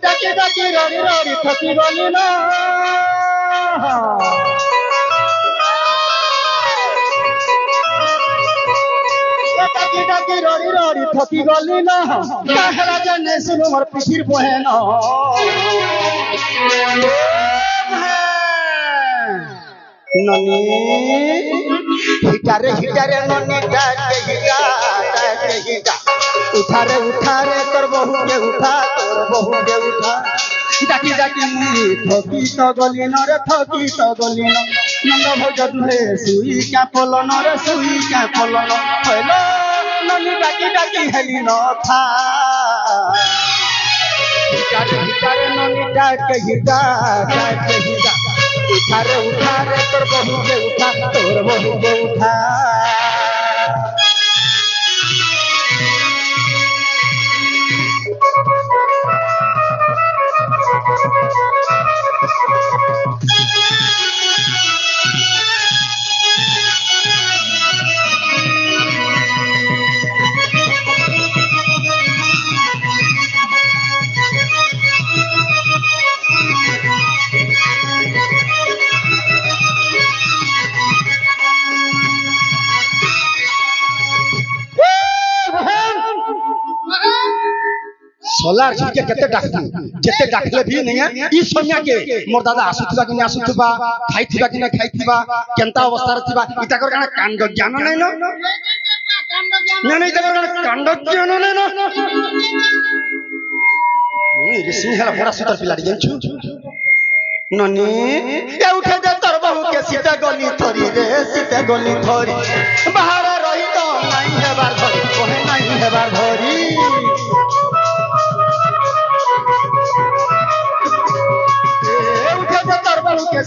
ডাকি ডাকি রড়ি রড়ি থকি গলি না ডাকি ডাকি রড়ি রড়ি থকি গলি না কাহরা জানে শুনো মোর পিঠির বহেন ননি হিটারে হিটারে ননি ডাকে হিটা ডাকে হিটা উঠারে উঠারে তোর বহুকে উঠা তোর বহুকে উঠা ডাকি ডাকি মুই থকি তো গলি নরে থকি তো গলি নন্দ ভোজ দুহে সুই কা পলন রে সুই কা পলন হইল ননি ডাকি ডাকি হেলি নথা হিটারে হিটারে ননি ডাকে হিটা ডাকে হিটা উঠারে উঠারে তোর বহুকে উঠা তোর বহুকে উঠা सोलार जी के केते डाकती जेते डाकले भी नहीं है ई सोनिया के मोर दादा आसुथिबा कि आसुथिबा खाइथिबा कि खाइथिबा केनता अवस्था थिबा इता कर काना कांड ज्ञान नै न नहीं इता कर काना कांड ज्ञान नै न मुई रे सिंहला बड़ा सुतर पिला जानछु ननी ए उठे दे तोर बहू के सीता गली थोरी रे सीता गली थोरी बाहर रही तो नहीं हेबार धरी कोहे नहीं हेबार धरी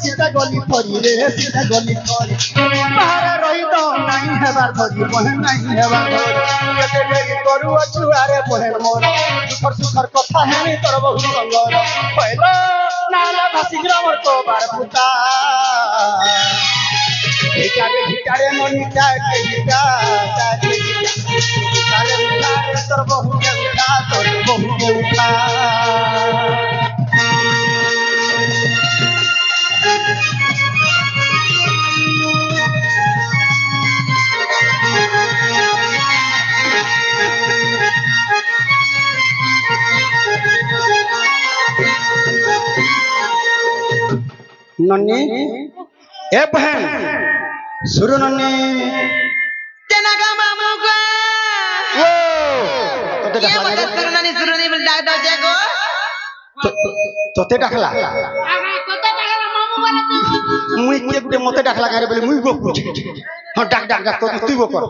सीता गली थोरी रे सीता गली थोरी बाहर रही तो नहीं हेबार धरी कोहे नहीं हेबार धरी केते देरी करू अछुआरे बहन मोर सुखर सुखर कथा हेनी तोर बहु संगर पहिलो नाला भासी ग्रामर को बार पुता हिटारे हिटारे मनी जाके हिटा जाके हिटारे हिटारे तोर बहु के उठा तोर बहु के उठा नन्नी ए बहन सुरो नन्नी तेनागा मामू को ओ तोते ये मदद करो नन्नी सुरो नहीं मिल डाक दो जागो तोते डाकला तोते डाकला मामू वाला तू मुई के गुटे मते डाकला करे बोले मुई गो पूछ हां डाक डाक डाक तो तू गो कर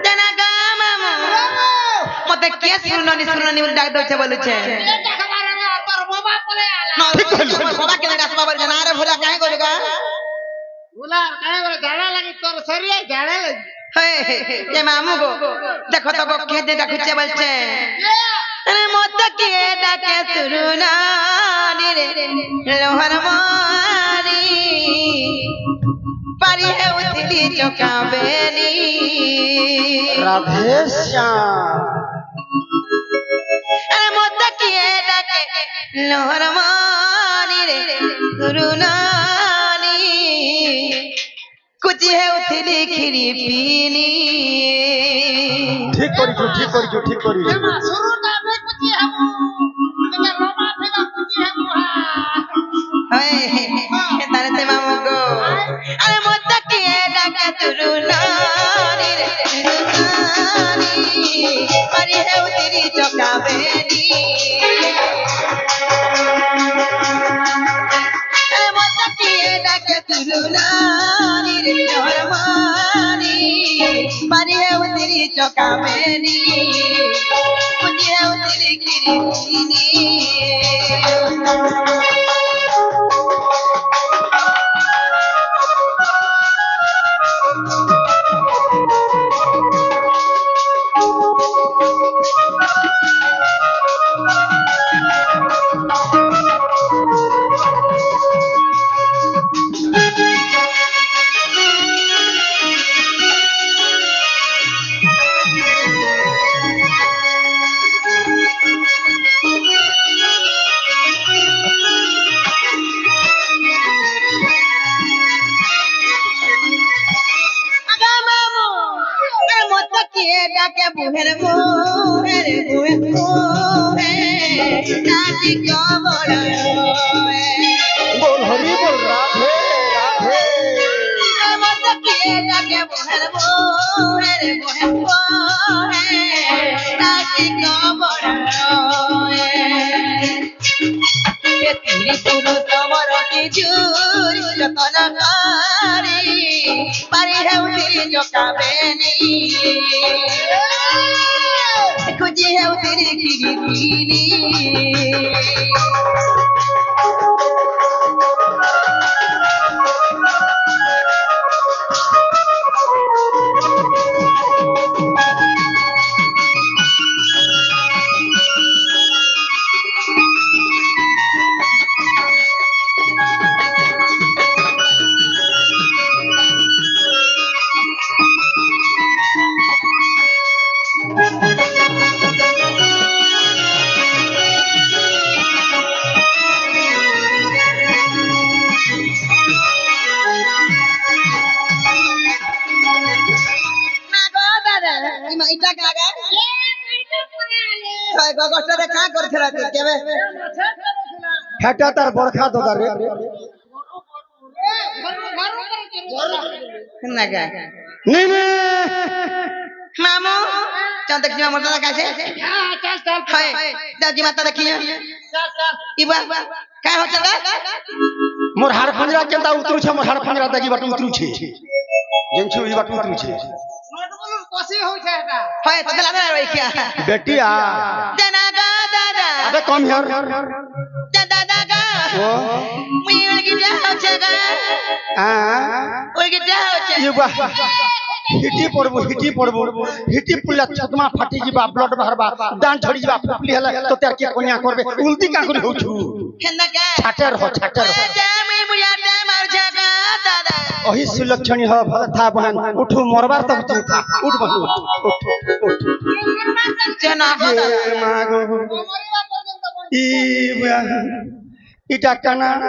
तेनागा मामू मते के सुरो नहीं मिल डाक दो छे बोलु छे ठीक कहलु बाबा के रास्ता पर जना रे भोला काहे करेगा भोला काहे करे झाड़ा लगी तोर शरीर झाड़ा लगी हे ये मामू को देखो तो के दे देखुचे बोलछे अरे मत के डाके सुरुना रे लोहर मारी पारी है उतली चौका बेनी राधे श्याम अरे मत के डाके लोहर मारी रे सुरुनानी कुछ है उतली खिरी पीनी ठीक करी ठीक करी शुरू ना में कुछ हम तेरा रोमा फेगा कुछ हम ओए तारे ते मामू को अरे मत के डाके सुरुनानी रे सुरुनानी पारी है उतली चौका बेनी पारी है उतरी चौका बेनी कुछ है उतरी खिरी ডাকি কবর बोल हरि बोल राधे राधे মত কে ডাকে বহের বহের বহের বহে ডাকি কবর তেরি পুরুষ মর কিজুর যতনকারী পারি হেউতিরি জকাবেনি খুঁজি হেউতিরি কিরিতিনি हेटा तार बरखा दोदा रे नहीं नहीं मामू चल देखिए हमर दादा कैसे हाय दादी माता देखिए इबा काय हो चल मोर हाड़ फंजरा केंता उतरू छे मोर हाड़ फंजरा दागी बाटू उतरू छे जेंछु ई बाटू उतरू छे हाय तो चला रे क्या बेटिया दादा दादा अबे कम हियर दादा दादा ओ मुई उनकी क्या हो चगा आ उनकी क्या हो चगा ये बा हिटी पड़बो हिटी पुल्ला छतमा फाटी जीबा ब्लड बाहरबा दान झड़ी जीबा फुफली हला तो तेर के कोनिया करबे उल्टी का करी होछु केना का छाटर हो मुई मुया टाइम आउ चगा दादा ओही सुलक्षणी हो भल था बहन उठू मरबार तक तू था उठ बहन उठ चना ये मागो ई इटा कना